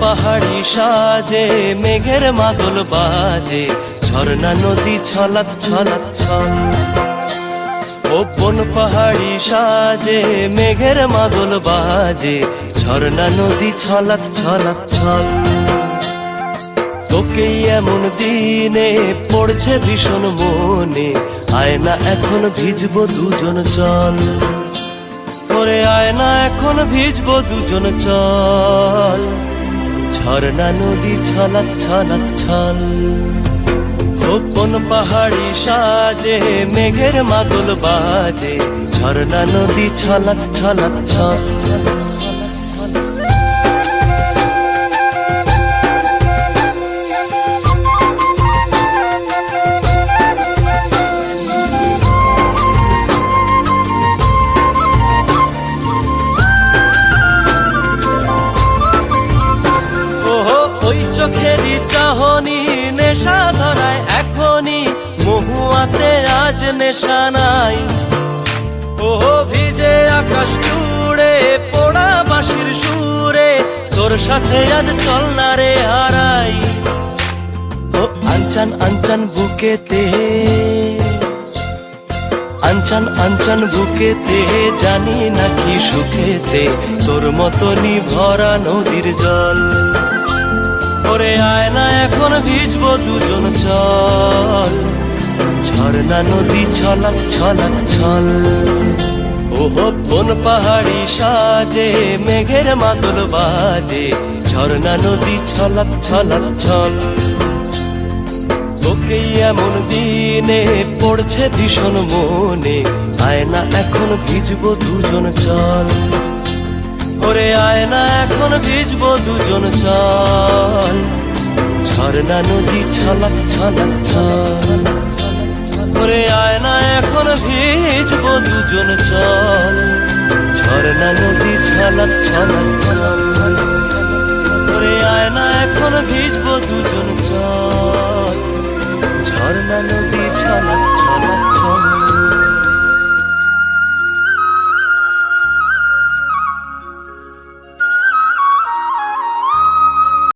পাহাড়ি সাজে মেঘের মাদল বাজে, ঝর্ণা নদী ছলাৎ ছলাৎ ছল। বন পাহাড়ি সাজে মেঘের মাদল বাজে, ঝর্ণা নদী ছলাৎ ছলাৎ ছল। তোকে এমন দিনে পড়ছে ভীষণ মনে, আয়না এখন ভিজবো দুজন চল। ওরে আয়না এখন ভিজবো দুজন চল, ঝর্ণা নদী ছলাৎ ছলাৎ ছল। কোন পাহাড়ি সাজে মেঘের মাদল বাজে, ঝর্ণা নদী ছলাৎ ছলাৎ ছল। চোখেরই চাহনি নেশা ধরায় এখনই, মহুয়াতে আজ নেশা নাই। ভিজে আকাশ জুড়ে পোড়া বাঁশির সুরে, তোর সাথে আজ চল না রে হারাই। আনচান আনচান বুকেতে, আনচান আনচান বুকেতে, জানি নাকি সুখেতে তোর মতনই ভরা নদীর জল। ওরে আয়না এখন ভিজবো দুজন চল, ঝর্ণা নদী ছলাৎ ছলাৎ ছল। কোন পাহাড়ি সাজে মেঘের মাদল বাজে, ঝর্ণা নদী ছলাৎ ছলাৎ ছল। তোকে এমন দিনে পড়ছে ভীষণ মনে, আয়না এখন ভিজবো দুজন চল। ওরে আয়না এখন ভিজবো দুজন চল, ঝর্ণা নদী ছলাৎ ছলাৎ ছল। ওরে আয়না এখন ভিজবো দুজন চল, ঝর্ণা নদী ছলাৎ ছলাৎ ছল। ওরে আয়না এখন ভিজবো দুজন চল, ঝর্ণা নদী